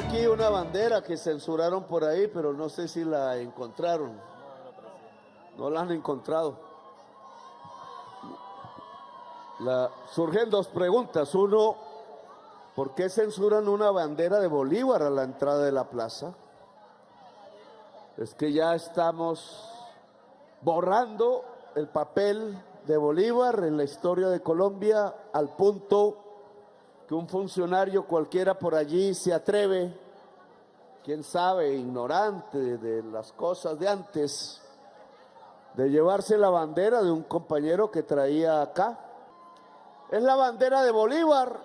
aquí una bandera que censuraron por ahí, pero no sé si la encontraron. No la han encontrado. Surgen dos preguntas. Uno, ¿por qué censuran una bandera de Bolívar a la entrada de la plaza? Es que ya estamos borrando el papel de Bolívar en la historia de Colombia al punto que un funcionario cualquiera por allí se atreve, quién sabe, ignorante de las cosas de antes, de llevarse la bandera de un compañero que traía acá. Es la bandera de Bolívar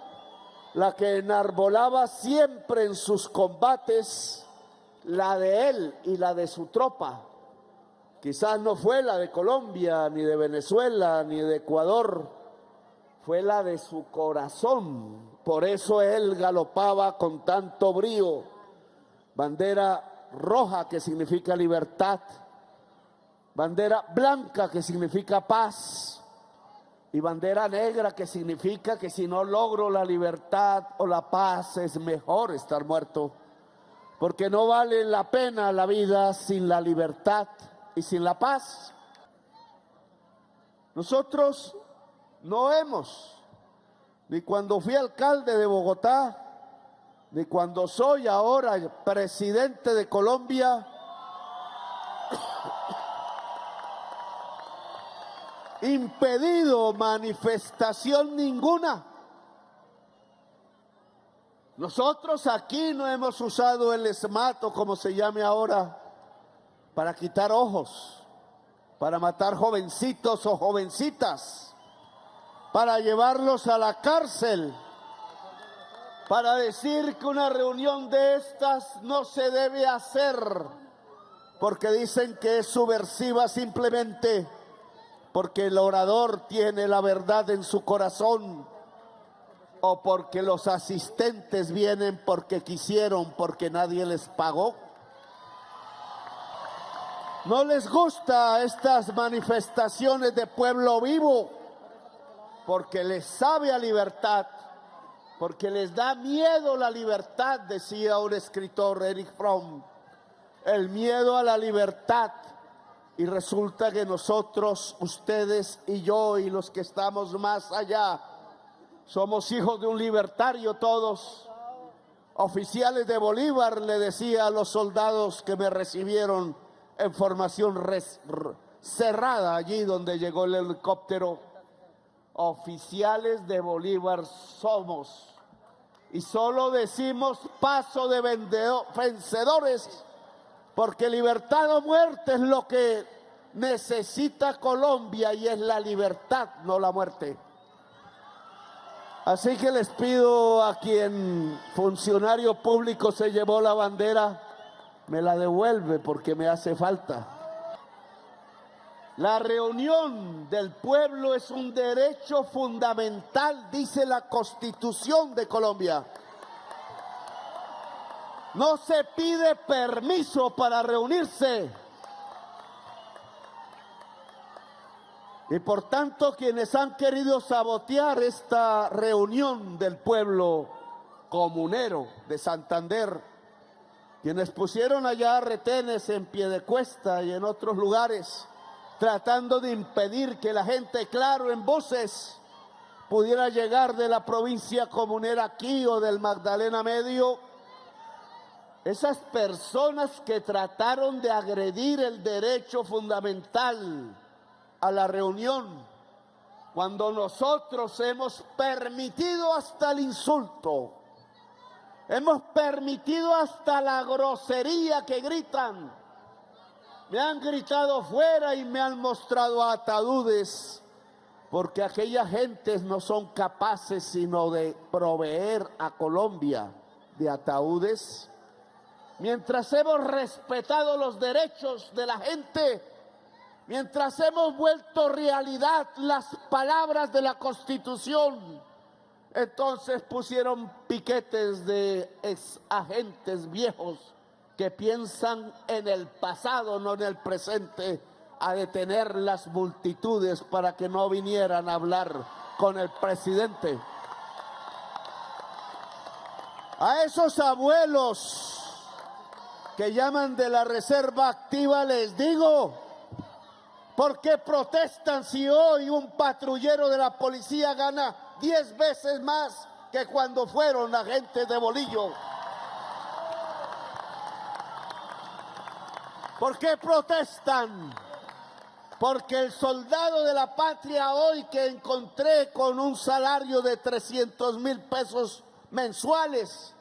la que enarbolaba siempre en sus combates, la de él y la de su tropa. Quizás no fue la de Colombia, ni de Venezuela, ni de Ecuador, fue la de su corazón. Por eso él galopaba con tanto brío. Bandera roja, que significa libertad. Bandera blanca, que significa paz. Y bandera negra, que significa que si no logro la libertad o la paz, es mejor estar muerto. Porque no vale la pena la vida sin la libertad y sin la paz. Nosotros no hemos, ni cuando fui alcalde de Bogotá, ni cuando soy ahora presidente de Colombia, impedido manifestación ninguna. Nosotros aquí no hemos usado el esmato, como se llame ahora, para quitar ojos, para matar jovencitos o jovencitas, para llevarlos a la cárcel, para decir que una reunión de estas no se debe hacer, porque dicen que es subversiva simplemente porque el orador tiene la verdad en su corazón, o porque los asistentes vienen porque quisieron, porque nadie les pagó. No les gusta estas manifestaciones de pueblo vivo, porque les sabe a libertad, porque les da miedo la libertad, decía un escritor, Erich Fromm, el miedo a la libertad. Y resulta que nosotros, ustedes y yo y los que estamos más allá, somos hijos de un libertario todos. Oficiales de Bolívar, le decía a los soldados que me recibieron en formación cerrada allí donde llegó el helicóptero. Oficiales de Bolívar somos. Y solo decimos paso de vencedores, porque libertad o muerte es lo que necesita Colombia, y es la libertad, no la muerte. Así que les pido a quien funcionario público se llevó la bandera, me la devuelve porque me hace falta. La reunión del pueblo es un derecho fundamental, dice la Constitución de Colombia. No se pide permiso para reunirse. Y por tanto, quienes han querido sabotear esta reunión del pueblo comunero de Santander, quienes pusieron allá retenes en Piedecuesta y en otros lugares, tratando de impedir que la gente, claro, en buses, pudiera llegar de la provincia comunera aquí o del Magdalena Medio, esas personas que trataron de agredir el derecho fundamental a la reunión, cuando nosotros hemos permitido hasta el insulto, hemos permitido hasta la grosería que gritan. Me han gritado fuera y me han mostrado ataúdes, porque aquellas gentes no son capaces sino de proveer a Colombia de ataúdes. Mientras hemos respetado los derechos de la gente, mientras hemos vuelto realidad las palabras de la Constitución, entonces pusieron piquetes de exagentes viejos que piensan en el pasado, no en el presente, a detener las multitudes para que no vinieran a hablar con el presidente. A esos abuelos que llaman de la reserva activa les digo, ¿por qué protestan si hoy un patrullero de la policía gana 10 veces más que cuando fueron agentes de bolillo? ¿Por qué protestan? Porque el soldado de la patria hoy que encontré con un salario de 300,000 pesos mensuales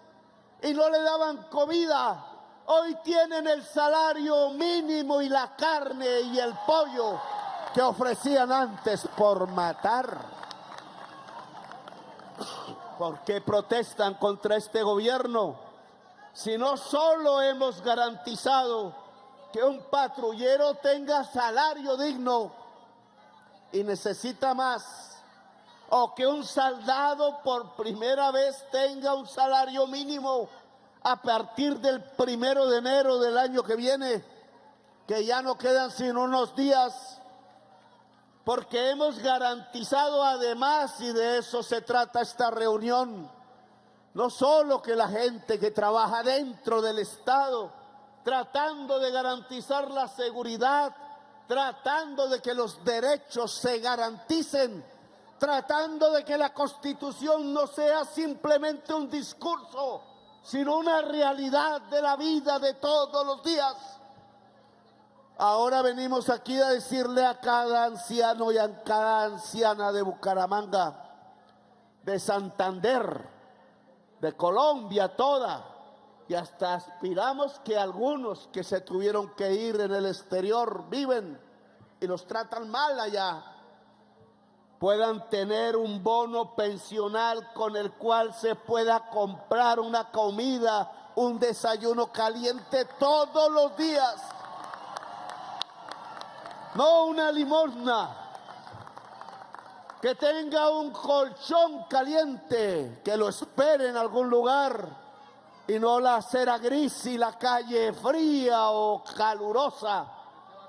y no le daban comida, hoy tienen el salario mínimo y la carne y el pollo que ofrecían antes por matar. ¿Por qué protestan contra este gobierno? Si no solo hemos garantizado que un patrullero tenga salario digno y necesita más, o que un soldado por primera vez tenga un salario mínimo a partir del 1 de enero del año que viene, que ya no quedan sino unos días, porque hemos garantizado además, y de eso se trata esta reunión, no solo que la gente que trabaja dentro del Estado, tratando de garantizar la seguridad, tratando de que los derechos se garanticen, tratando de que la Constitución no sea simplemente un discurso, sino una realidad de la vida de todos los días. Ahora venimos aquí a decirle a cada anciano y a cada anciana de Bucaramanga, de Santander, de Colombia toda, y hasta aspiramos que algunos que se tuvieron que ir en el exterior viven y los tratan mal allá, puedan tener un bono pensional con el cual se pueda comprar una comida, un desayuno caliente todos los días. No una limosna. Que tenga un colchón caliente, que lo espere en algún lugar, y no la acera gris y la calle fría o calurosa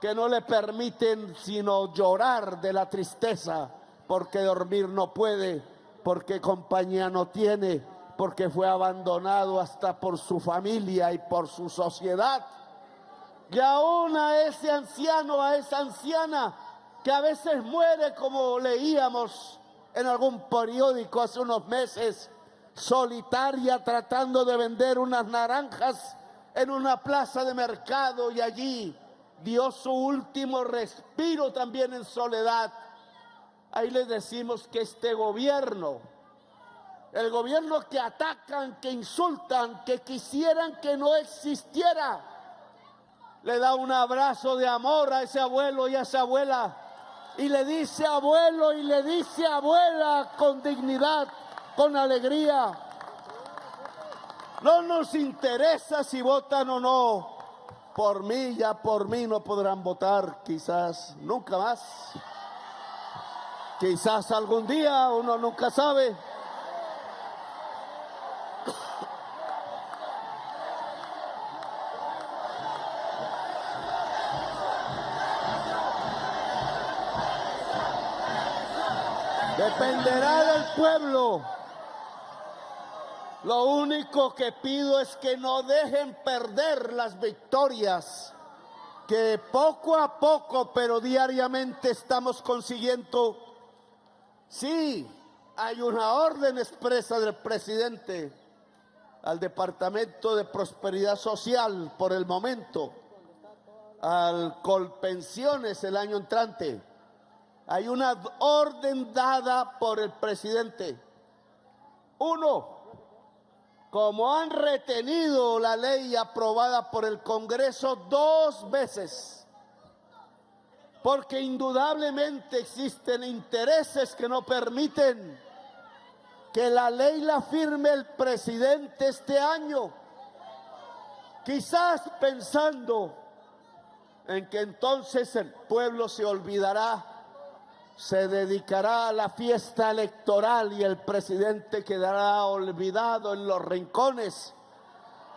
que no le permiten sino llorar de la tristeza porque dormir no puede, porque compañía no tiene, porque fue abandonado hasta por su familia y por su sociedad. Y aún a ese anciano, a esa anciana que a veces muere, como leíamos en algún periódico hace unos meses, solitaria tratando de vender unas naranjas en una plaza de mercado, y allí dio su último respiro también en soledad. Ahí les decimos que este gobierno, el gobierno que atacan, que insultan, que quisieran que no existiera, le da un abrazo de amor a ese abuelo y a esa abuela, y le dice abuelo y le dice abuela con dignidad, con alegría. No nos interesa si votan o no. Por mí, ya por mí no podrán votar, quizás nunca más. Quizás algún día, uno nunca sabe. Dependerá del pueblo. Lo único que pido es que no dejen perder las victorias que poco a poco, pero diariamente estamos consiguiendo. Sí, hay una orden expresa del presidente al Departamento de Prosperidad Social por el momento, al Colpensiones el año entrante. Hay una orden dada por el presidente. Uno, como han retenido la ley aprobada por el Congreso 2 veces, porque indudablemente existen intereses que no permiten que la ley la firme el presidente este año, quizás pensando en que entonces el pueblo se olvidará, se dedicará a la fiesta electoral y el presidente quedará olvidado en los rincones,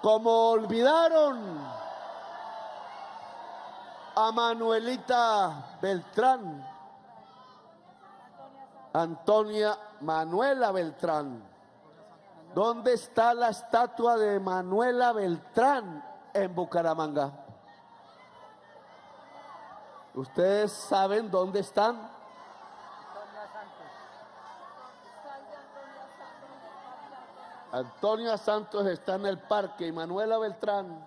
como olvidaron a Manuelita Beltrán, Antonia Manuela Beltrán, ¿Dónde está la estatua de Manuela Beltrán en Bucaramanga? ¿Ustedes saben dónde están? Antonia Santos está en el parque y Manuela Beltrán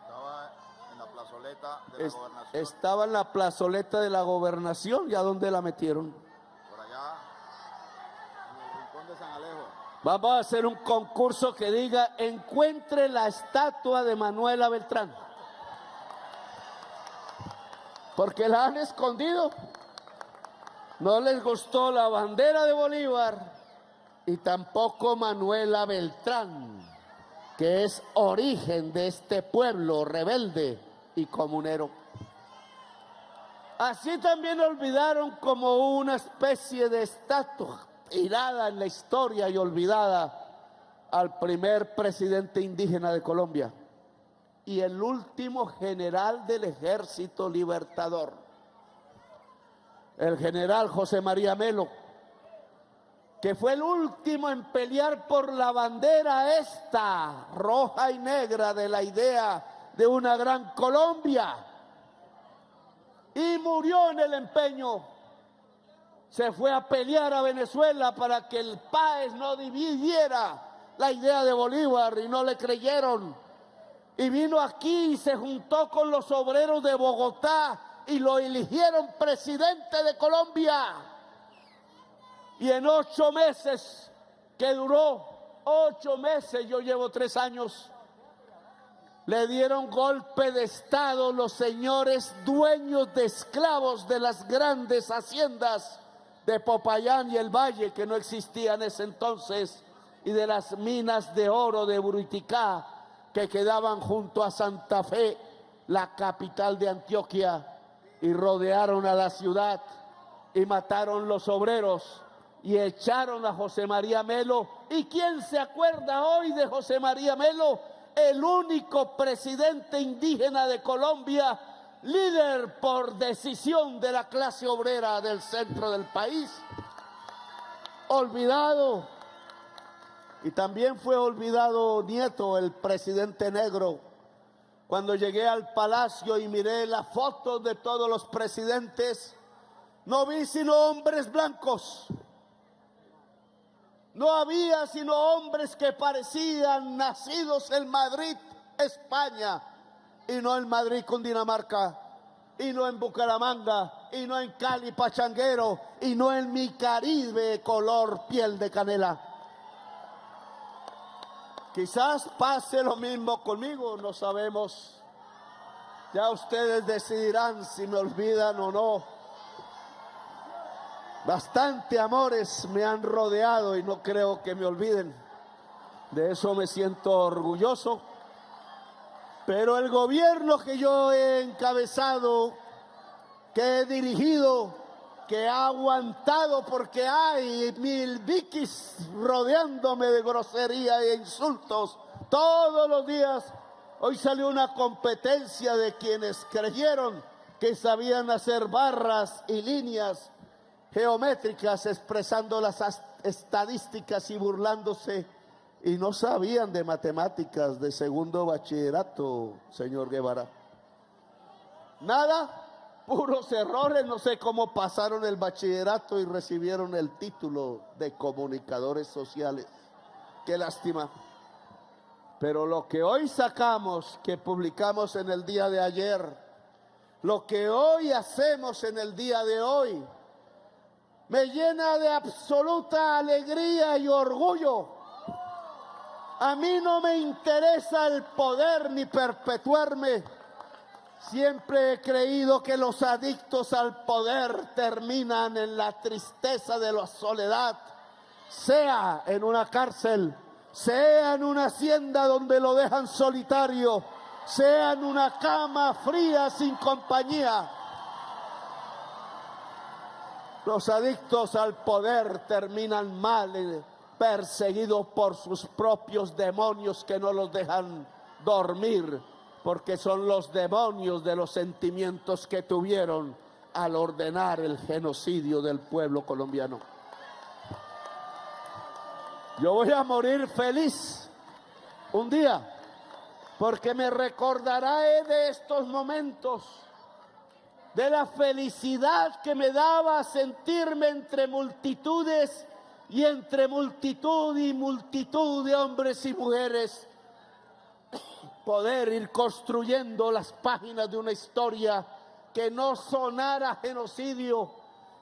estaba en la plazoleta de la gobernación. Estaba en la plazoleta de la gobernación. ¿Y a dónde la metieron? Por allá, en el rincón de San Alejo. Vamos a hacer un concurso que diga: encuentre la estatua de Manuela Beltrán. Porque la han escondido. No les gustó la bandera de Bolívar y tampoco Manuela Beltrán, que es origen de este pueblo rebelde y comunero. Así también olvidaron, como una especie de estatua tirada en la historia y olvidada, al primer presidente indígena de Colombia y el último general del Ejército Libertador, el general José María Melo, que fue el último en pelear por la bandera esta, roja y negra, de la idea de una gran Colombia. Y murió en el empeño. Se fue a pelear a Venezuela para que el país no dividiera la idea de Bolívar y no le creyeron. Y vino aquí y se juntó con los obreros de Bogotá y lo eligieron presidente de Colombia. Y en 8 meses, que duró 8 meses, yo llevo 3 años, le dieron golpe de Estado los señores dueños de esclavos de las grandes haciendas de Popayán y el Valle, que no existían en ese entonces, y de las minas de oro de Buriticá, que quedaban junto a Santa Fe, la capital de Antioquia, y rodearon a la ciudad y mataron los obreros y echaron a José María Melo. ¿Y quién se acuerda hoy de José María Melo? El único presidente indígena de Colombia, líder por decisión de la clase obrera del centro del país. Olvidado. Y también fue olvidado Nieto, el presidente negro. Cuando llegué al palacio y miré las fotos de todos los presidentes, no vi sino hombres blancos. No había sino hombres que parecían nacidos en Madrid, España, y no en Madrid, Cundinamarca, y no en Bucaramanga, y no en Cali, Pachanguero, y no en mi Caribe color piel de canela. Quizás pase lo mismo conmigo, no sabemos. Ya ustedes decidirán si me olvidan o no. Bastante amores me han rodeado y no creo que me olviden. De eso me siento orgulloso. Pero el gobierno que yo he encabezado, que he dirigido, que ha aguantado, porque hay 1000 vikis rodeándome de grosería e insultos todos los días. Hoy salió una competencia de quienes creyeron que sabían hacer barras y líneas geométricas expresando las estadísticas y burlándose, y no sabían de matemáticas de segundo bachillerato, señor Guevara. Nada, puros errores. No sé cómo pasaron el bachillerato y recibieron el título de comunicadores sociales. Qué lástima. Pero lo que hoy sacamos, que publicamos en el día de ayer, lo que hoy hacemos en el día de hoy, me llena de absoluta alegría y orgullo. A mí no me interesa el poder ni perpetuarme. Siempre he creído que los adictos al poder terminan en la tristeza de la soledad, sea en una cárcel, sea en una hacienda donde lo dejan solitario, sea en una cama fría sin compañía. Los adictos al poder terminan mal, perseguidos por sus propios demonios que no los dejan dormir, porque son los demonios de los sentimientos que tuvieron al ordenar el genocidio del pueblo colombiano. Yo voy a morir feliz un día, porque me recordaré de estos momentos, de la felicidad que me daba sentirme entre multitudes y entre multitud y multitud de hombres y mujeres, poder ir construyendo las páginas de una historia que no sonara genocidio,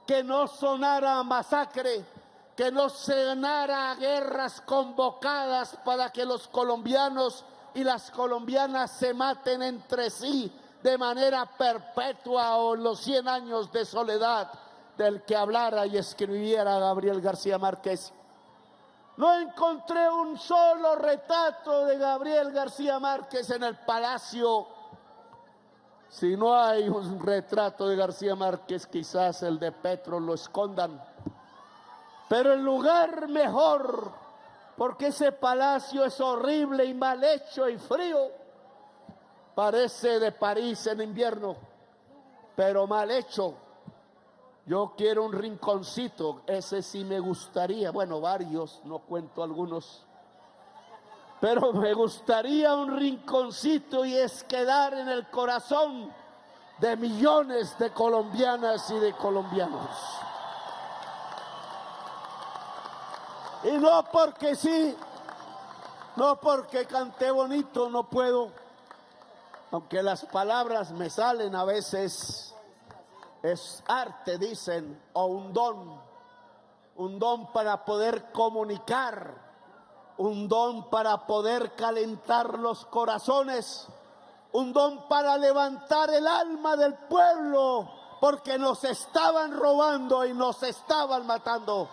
que no sonara masacre, que no sonara guerras convocadas para que los colombianos y las colombianas se maten entre sí de manera perpetua, o los 100 años de soledad del que hablara y escribiera Gabriel García Márquez. No encontré un solo retrato de Gabriel García Márquez en el Palacio. Si no hay un retrato de García Márquez, quizás el de Petro lo escondan. Pero el lugar mejor, porque ese palacio es horrible y mal hecho y frío, parece de París en invierno, pero mal hecho. Yo quiero un rinconcito, ese sí me gustaría, bueno, varios, no cuento algunos, pero me gustaría un rinconcito, y es quedar en el corazón de millones de colombianas y de colombianos. Y no porque sí, no porque canté bonito, no puedo, aunque las palabras me salen a veces. Es arte, dicen, o un don para poder comunicar, un don para poder calentar los corazones, un don para levantar el alma del pueblo, porque nos estaban robando y nos estaban matando,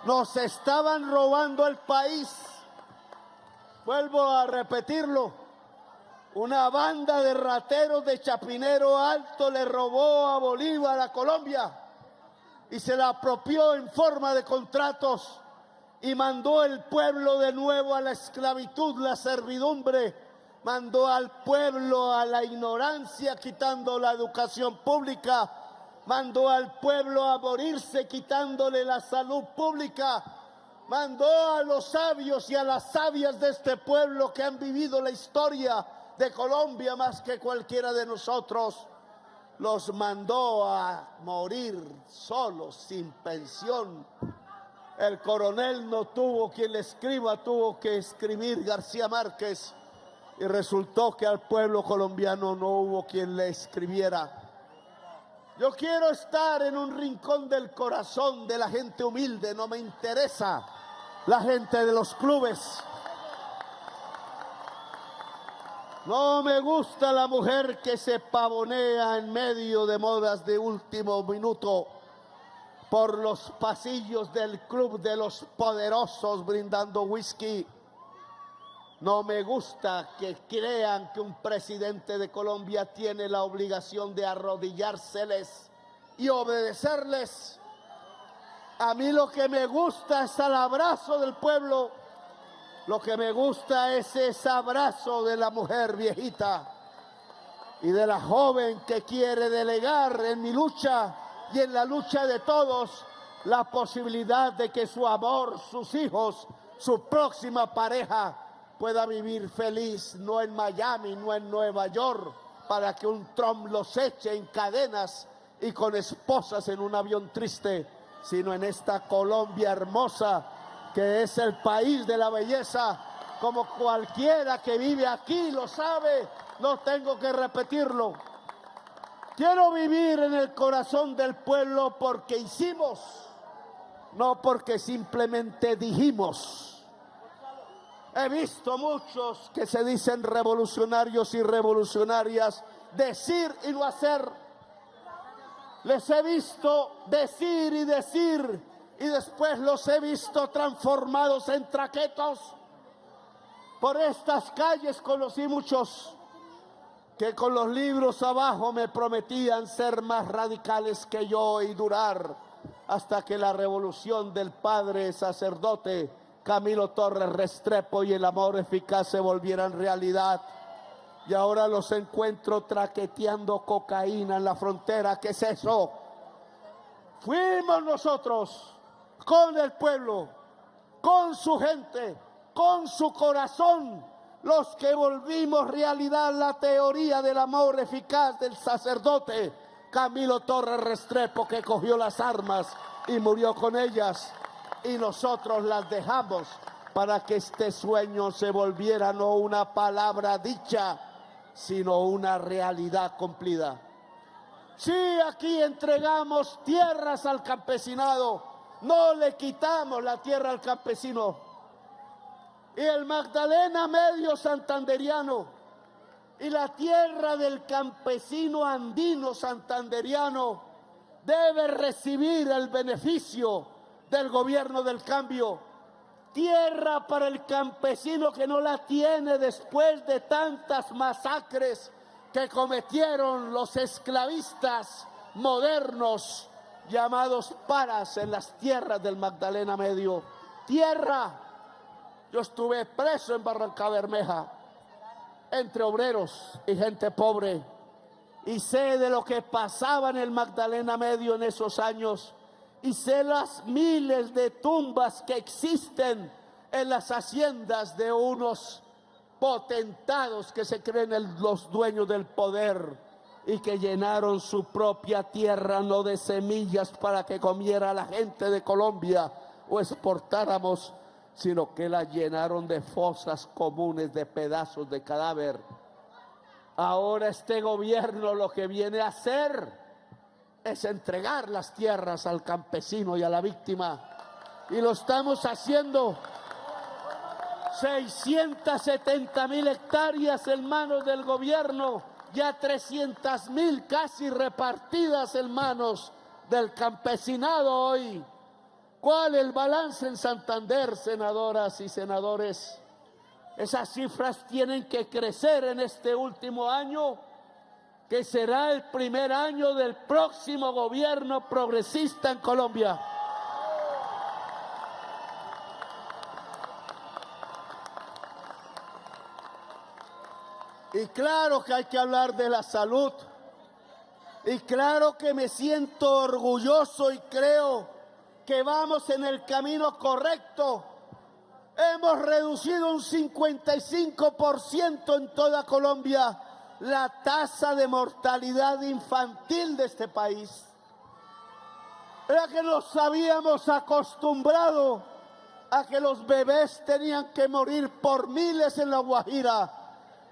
nos estaban robando el país. Vuelvo a repetirlo. Una banda de rateros de Chapinero Alto le robó a Bolívar a Colombia y se la apropió en forma de contratos y mandó el pueblo de nuevo a la esclavitud, la servidumbre, mandó al pueblo a la ignorancia quitando la educación pública, mandó al pueblo a morirse quitándole la salud pública, mandó a los sabios y a las sabias de este pueblo que han vivido la historia de Colombia más que cualquiera de nosotros, los mandó a morir solos, sin pensión. El coronel no tuvo quien le escriba, tuvo que escribir García Márquez, y resultó que al pueblo colombiano no hubo quien le escribiera. Yo quiero estar en un rincón del corazón de la gente humilde, no me interesa la gente de los clubes. No me gusta la mujer que se pavonea en medio de modas de último minuto por los pasillos del club de los poderosos brindando whisky. No me gusta que crean que un presidente de Colombia tiene la obligación de arrodillárseles y obedecerles. A mí lo que me gusta es el abrazo del pueblo. Lo que me gusta es ese abrazo de la mujer viejita y de la joven que quiere delegar en mi lucha y en la lucha de todos la posibilidad de que su amor, sus hijos, su próxima pareja pueda vivir feliz, no en Miami, no en Nueva York, para que un Trump los eche en cadenas y con esposas en un avión triste, sino en esta Colombia hermosa, que es el país de la belleza, como cualquiera que vive aquí lo sabe, no tengo que repetirlo. Quiero vivir en el corazón del pueblo porque hicimos, no porque simplemente dijimos. He visto muchos que se dicen revolucionarios y revolucionarias decir y no hacer. Les he visto decir y decir, y después los he visto transformados en traquetos. Por estas calles conocí muchos que con los libros abajo me prometían ser más radicales que yo y durar hasta que la revolución del padre sacerdote Camilo Torres Restrepo y el amor eficaz se volvieran realidad. Y ahora los encuentro traqueteando cocaína en la frontera. ¿Qué es eso? Fuimos nosotros, con el pueblo, con su gente, con su corazón, los que volvimos realidad la teoría del amor eficaz del sacerdote Camilo Torres Restrepo, que cogió las armas y murió con ellas, y nosotros las dejamos para que este sueño se volviera no una palabra dicha, sino una realidad cumplida. Sí, aquí entregamos tierras al campesinado, no le quitamos la tierra al campesino. Y el Magdalena Medio santanderiano y la tierra del campesino andino santanderiano debe recibir el beneficio del gobierno del cambio. Tierra para el campesino que no la tiene después de tantas masacres que cometieron los esclavistas modernos llamados paras en las tierras del Magdalena Medio. Tierra. Yo estuve preso en Barrancabermeja entre obreros y gente pobre, y sé de lo que pasaba en el Magdalena Medio en esos años, y sé las miles de tumbas que existen en las haciendas de unos potentados que se creen los dueños del poder y que llenaron su propia tierra no de semillas para que comiera la gente de Colombia o exportáramos, sino que la llenaron de fosas comunes, de pedazos de cadáver. Ahora este gobierno lo que viene a hacer es entregar las tierras al campesino y a la víctima. Y lo estamos haciendo. 670.000 hectáreas en manos del gobierno, ya 300.000 casi repartidas en manos del campesinado hoy. ¿Cuál el balance en Santander, senadoras y senadores? Esas cifras tienen que crecer en este último año, que será el primer año del próximo gobierno progresista en Colombia. Y claro que hay que hablar de la salud. Y claro que me siento orgulloso y creo que vamos en el camino correcto. Hemos reducido un 55% en toda Colombia la tasa de mortalidad infantil de este país. Era que nos habíamos acostumbrado a que los bebés tenían que morir por miles en La Guajira,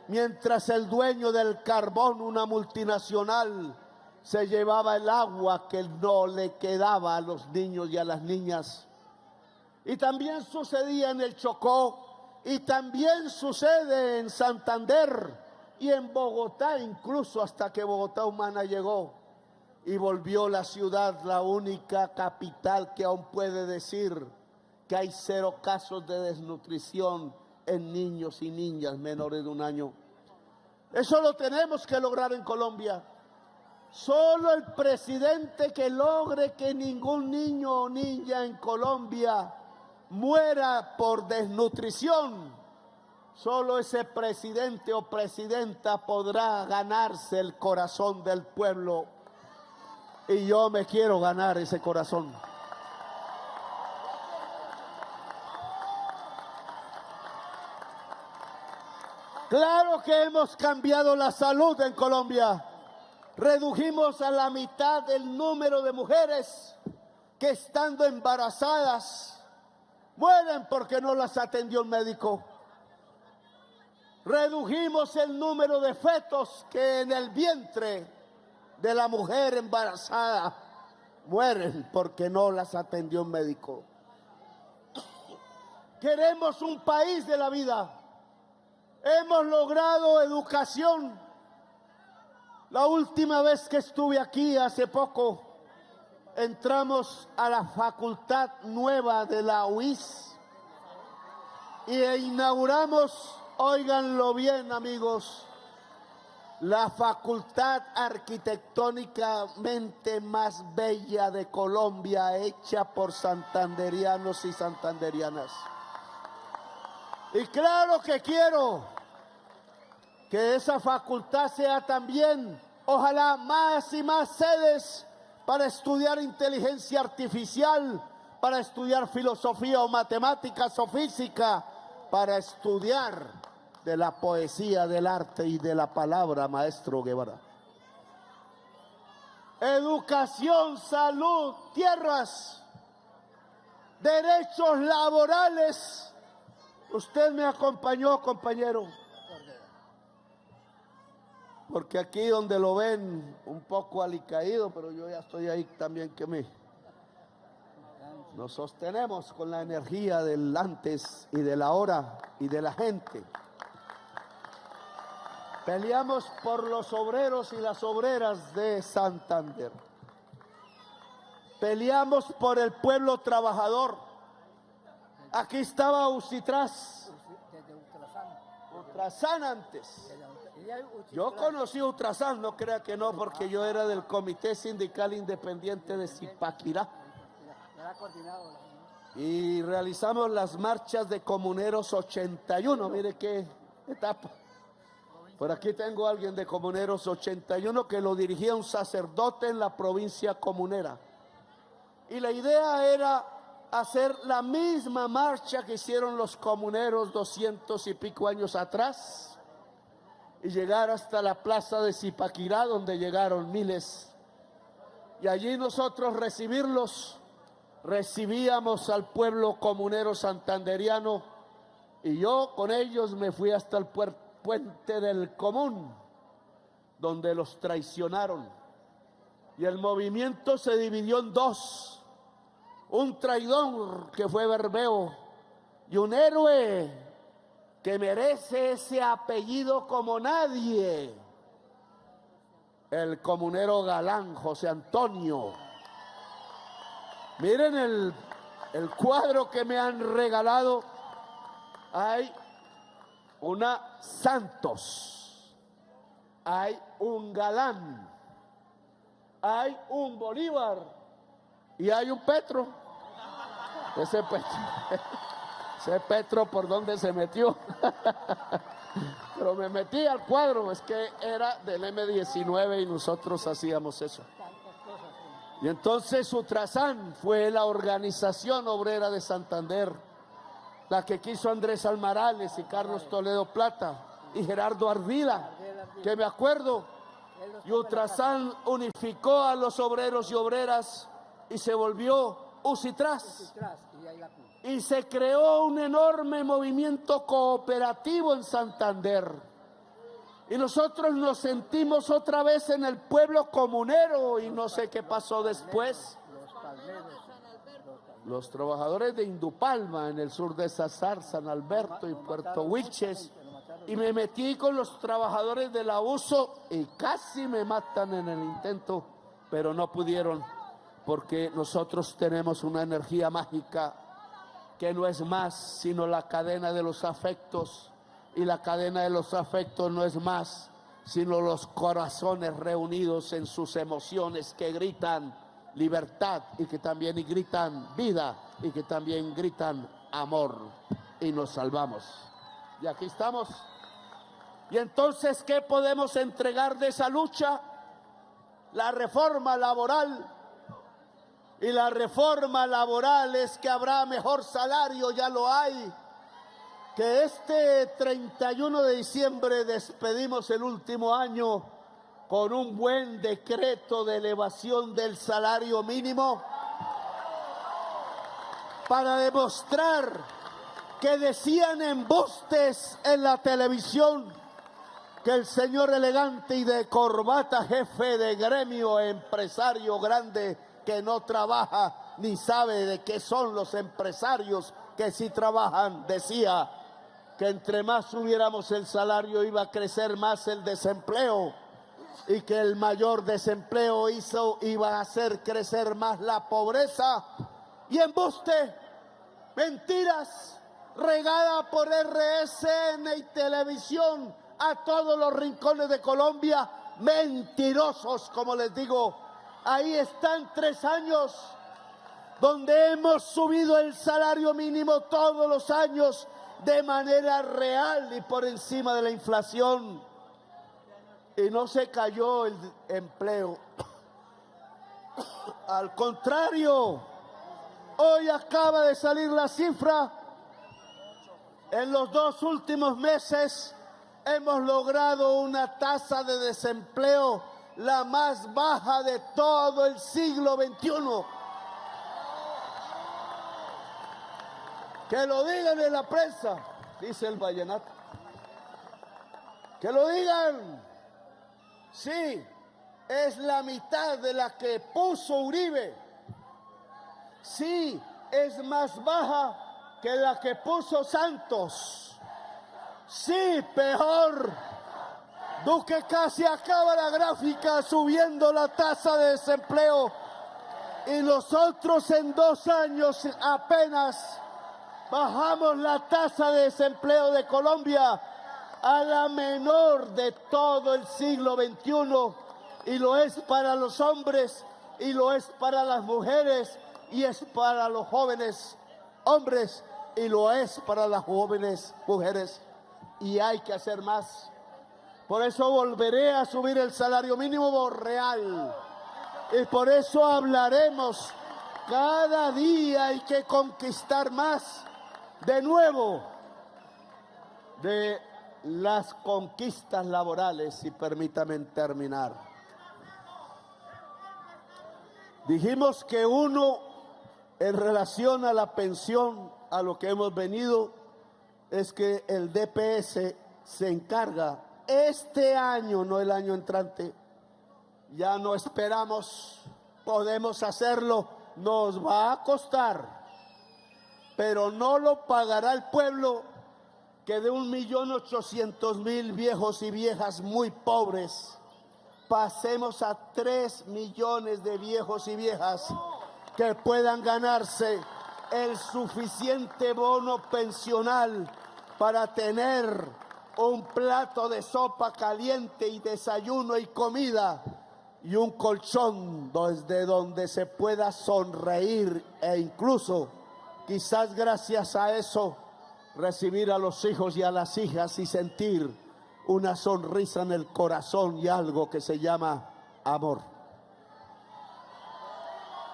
mientras el dueño del carbón, una multinacional, se llevaba el agua que no le quedaba a los niños y a las niñas. Y también sucedía en el Chocó, y también sucede en Santander y en Bogotá, incluso hasta que Bogotá Humana llegó y volvió la ciudad la única capital que aún puede decir que hay 0 casos de desnutrición en niños y niñas menores de 1 año. Eso lo tenemos que lograr en Colombia. Solo el presidente que logre que ningún niño o niña en Colombia muera por desnutrición, solo ese presidente o presidenta podrá ganarse el corazón del pueblo. Y yo me quiero ganar ese corazón. Claro que hemos cambiado la salud en Colombia. Redujimos a la mitad el número de mujeres que estando embarazadas mueren porque no las atendió un médico. Redujimos el número de fetos que en el vientre de la mujer embarazada mueren porque no las atendió un médico. Queremos un país de la vida. Hemos logrado educación. La última vez que estuve aquí, hace poco, entramos a la facultad nueva de la UIS y inauguramos, óiganlo bien amigos, la facultad arquitectónicamente más bella de Colombia, hecha por santanderianos y santanderianas. Y claro que quiero que esa facultad sea también, ojalá, más y más sedes para estudiar inteligencia artificial, para estudiar filosofía o matemáticas o física, para estudiar de la poesía, del arte y de la palabra, maestro Guevara. Educación, salud, tierras, derechos laborales. Usted me acompañó, compañero. Porque aquí donde lo ven un poco alicaído, pero yo ya estoy ahí también que nos sostenemos con la energía del antes y del ahora y de la gente. Peleamos por los obreros y las obreras de Santander. Peleamos por el pueblo trabajador. Aquí estaba Ucitraz. Ultrasan antes. Yo conocí Ultrasan, no crea que no, porque yo era del Comité Sindical Independiente de Zipaquirá. Y realizamos las marchas de Comuneros 81, mire qué etapa. Por aquí tengo a alguien de Comuneros 81 que lo dirigía un sacerdote en la provincia comunera. Y la idea era hacer la misma marcha que hicieron los comuneros 200 y pico años atrás y llegar hasta la plaza de Zipaquirá, donde llegaron miles. Y allí nosotros recibíamos al pueblo comunero santanderiano, y yo con ellos me fui hasta el puente del Común, donde los traicionaron. Y el movimiento se dividió en dos: un traidor que fue Bermeo y un héroe que merece ese apellido como nadie, el comunero galán José Antonio. Miren el cuadro que me han regalado. Hay una Santos, hay un Galán, hay un Bolívar y hay un Petro. Ese Petro, ¿por dónde se metió? Pero me metí al cuadro, es que era del M19 y nosotros hacíamos eso. Y entonces Ultrasan fue la organización obrera de Santander, la que quiso Andrés Almarales y Carlos Toledo Plata y Gerardo Ardila, que me acuerdo. Y Ultrasan unificó a los obreros y obreras y se volvió Ucitraz. Y se creó un enorme movimiento cooperativo en Santander. Y nosotros nos sentimos otra vez en el pueblo comunero, y no sé qué pasó después. Los trabajadores de Indupalma, en el sur de Sazar, San Alberto y Puerto Wilches, y me metí con los trabajadores del abuso y casi me matan en el intento, pero no pudieron, porque nosotros tenemos una energía mágica que no es más sino la cadena de los afectos, y la cadena de los afectos no es más sino los corazones reunidos en sus emociones, que gritan libertad y que también gritan vida y que también gritan amor, y nos salvamos. Y aquí estamos. Y entonces, ¿qué podemos entregar de esa lucha? La reforma laboral. Y la reforma laboral es que habrá mejor salario, ya lo hay. Que este 31 de diciembre despedimos el último año con un buen decreto de elevación del salario mínimo, para demostrar que decían embustes en la televisión que el señor elegante y de corbata, jefe de gremio, empresario grande que no trabaja ni sabe de qué son los empresarios que sí trabajan, decía que entre más subiéramos el salario iba a crecer más el desempleo, y que el mayor desempleo iba a hacer crecer más la pobreza. Y embuste, mentiras, regada por RSN y televisión a todos los rincones de Colombia, mentirosos, como les digo. Ahí están 3 años donde hemos subido el salario mínimo todos los años de manera real y por encima de la inflación, y no se cayó el empleo. Al contrario, Hoy acaba de salir la cifra. En los 2 últimos meses hemos logrado una tasa de desempleo la más baja de todo el siglo XXI. Que lo digan en la prensa, dice el vallenato. Que lo digan. Sí, es la mitad de la que puso Uribe. Sí, es más baja que la que puso Santos. Sí, peor. Duque casi acaba la gráfica subiendo la tasa de desempleo y nosotros en 2 años apenas bajamos la tasa de desempleo de Colombia a la menor de todo el siglo XXI, y lo es para los hombres y lo es para las mujeres y es para los jóvenes hombres y lo es para las jóvenes mujeres, y hay que hacer más. Por eso volveré a subir el salario mínimo real y por eso hablaremos cada día. Hay que conquistar más de nuevo de las conquistas laborales, y permítame terminar. Dijimos que uno, en relación a la pensión, a lo que hemos venido, es que el DPS se encarga este año, no el año entrante. Ya no esperamos, podemos hacerlo, nos va a costar, pero no lo pagará el pueblo, que de 1.800.000 viejos y viejas muy pobres pasemos a 3 millones de viejos y viejas que puedan ganarse el suficiente bono pensional para tener un plato de sopa caliente y desayuno y comida y un colchón desde donde se pueda sonreír e incluso, quizás gracias a eso, recibir a los hijos y a las hijas y sentir una sonrisa en el corazón y algo que se llama amor.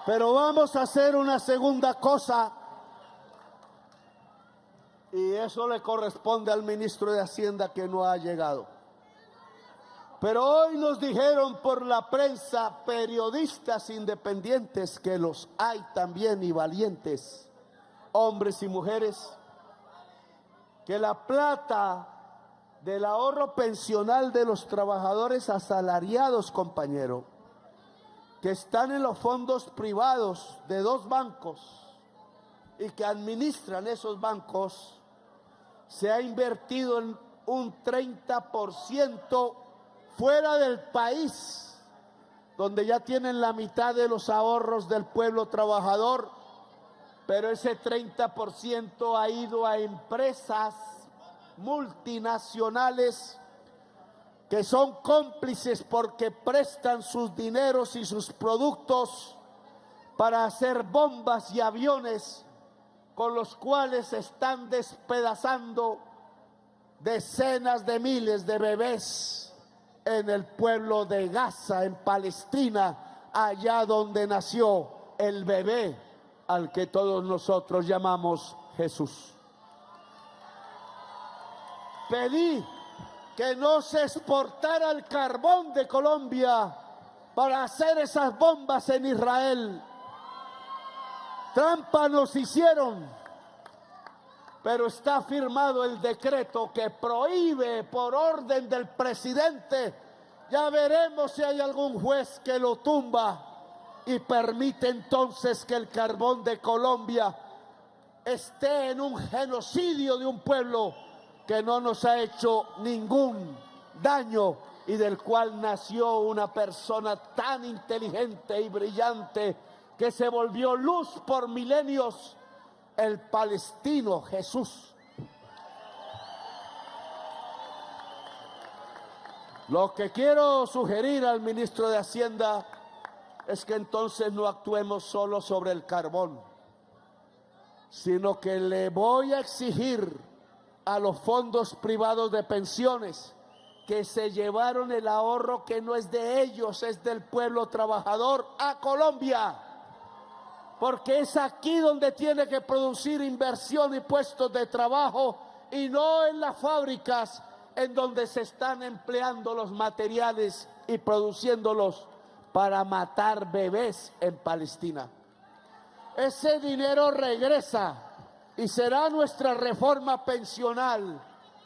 Pero vamos a hacer una segunda cosa, y eso le corresponde al ministro de Hacienda, que no ha llegado. Pero hoy nos dijeron por la prensa periodistas independientes, que los hay también y valientes, hombres y mujeres, que la plata del ahorro pensional de los trabajadores asalariados, compañero, que están en los fondos privados de 2 bancos y que administran esos bancos, se ha invertido en un 30% fuera del país, donde ya tienen la mitad de los ahorros del pueblo trabajador, pero ese 30% ha ido a empresas multinacionales que son cómplices porque prestan sus dineros y sus productos para hacer bombas y aviones con los cuales están despedazando decenas de miles de bebés en el pueblo de Gaza, en Palestina, allá donde nació el bebé al que todos nosotros llamamos Jesús. Pedí que no se exportara el carbón de Colombia para hacer esas bombas en Israel. Trampa nos hicieron, pero está firmado el decreto que prohíbe por orden del presidente. Ya veremos si hay algún juez que lo tumba y permite entonces que el carbón de Colombia esté en un genocidio de un pueblo que no nos ha hecho ningún daño y del cual nació una persona tan inteligente y brillante que se volvió luz por milenios, el palestino Jesús. Lo que quiero sugerir al ministro de Hacienda es que entonces no actuemos solo sobre el carbón, sino que le voy a exigir a los fondos privados de pensiones que se llevaron el ahorro que no es de ellos, es del pueblo trabajador, a Colombia, porque es aquí donde tiene que producir inversión y puestos de trabajo, y no en las fábricas en donde se están empleando los materiales y produciéndolos para matar bebés en Palestina. Ese dinero regresa y será nuestra reforma pensional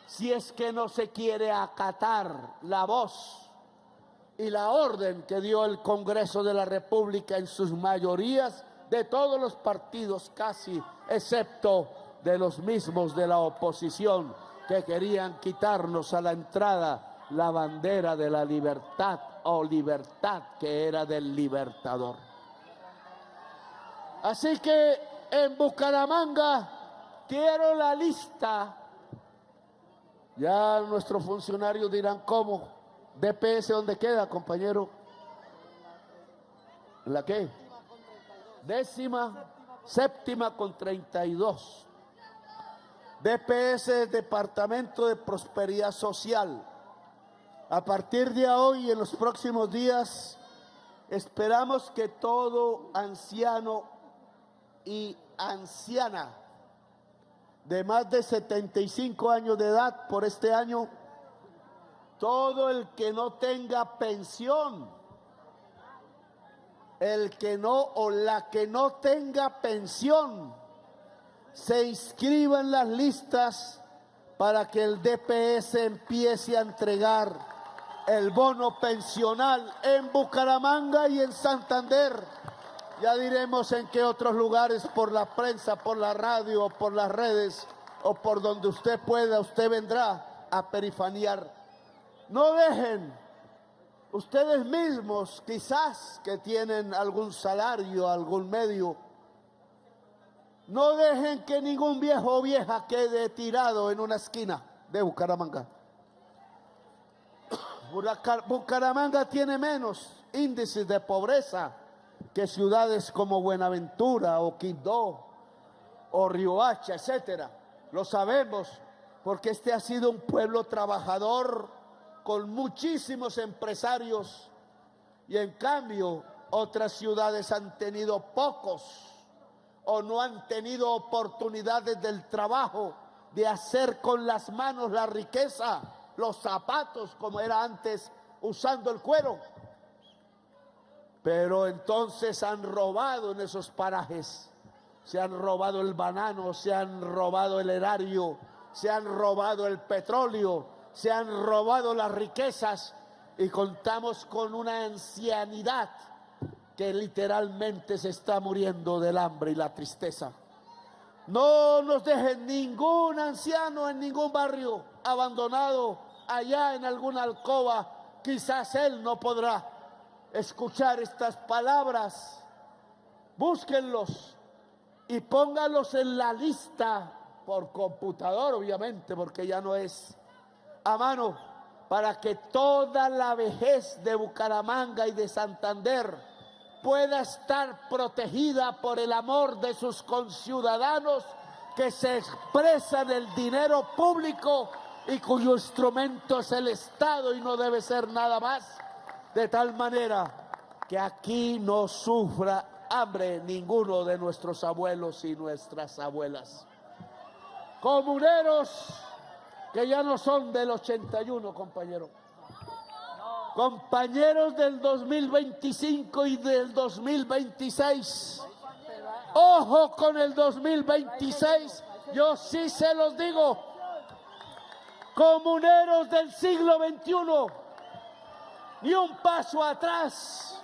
si es que no se quiere acatar la voz y la orden que dio el Congreso de la República en sus mayorías de todos los partidos casi, excepto de los mismos de la oposición que querían quitarnos a la entrada la bandera de la libertad o libertad que era del Libertador. Así que en Bucaramanga quiero la lista. Ya nuestros funcionarios dirán cómo. DPS, ¿dónde queda, compañero? ¿En la qué? 17ª con 32. DPS, Departamento de Prosperidad Social. A partir de hoy, en los próximos días, esperamos que todo anciano y anciana de más de 75 años de edad por este año, todo el que no tenga pensión, el que no o la que no tenga pensión, se inscriba en las listas para que el DPS empiece a entregar el bono pensional en Bucaramanga y en Santander. Ya diremos en qué otros lugares, por la prensa, por la radio, por las redes o por donde usted pueda, usted vendrá a perifanear. No dejen ustedes mismos, quizás que tienen algún salario, algún medio, no dejen que ningún viejo o vieja quede tirado en una esquina de Bucaramanga. Bucaramanga tiene menos índices de pobreza que ciudades como Buenaventura o Quibdó o Riohacha, etcétera. Lo sabemos porque este ha sido un pueblo trabajador con muchísimos empresarios, y en cambio otras ciudades han tenido pocos o no han tenido oportunidades del trabajo de hacer con las manos la riqueza, los zapatos como era antes, usando el cuero. Pero entonces han robado en esos parajes, se han robado el banano, se han robado el erario, se han robado el petróleo, se han robado las riquezas, y contamos con una ancianidad que literalmente se está muriendo del hambre y la tristeza. No nos dejen ningún anciano en ningún barrio abandonado allá en alguna alcoba. Quizás él no podrá escuchar estas palabras. Búsquenlos y pónganlos en la lista por computador, obviamente, porque ya no es a mano, para que toda la vejez de Bucaramanga y de Santander pueda estar protegida por el amor de sus conciudadanos que se expresan el dinero público y cuyo instrumento es el Estado y no debe ser nada más, de tal manera que aquí no sufra hambre ninguno de nuestros abuelos y nuestras abuelas. Comuneros que ya no son del 81, compañero. Compañeros del 2025 y del 2026. Ojo con el 2026, yo sí se los digo. Comuneros del siglo XXI, ni un paso atrás.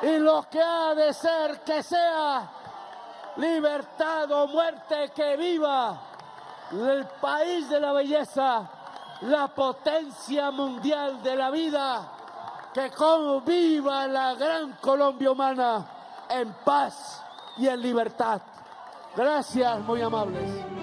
Y lo que ha de ser, que sea. Libertad o muerte, que viva el país de la belleza, la potencia mundial de la vida, que conviva la gran Colombia humana en paz y en libertad. Gracias, muy amables.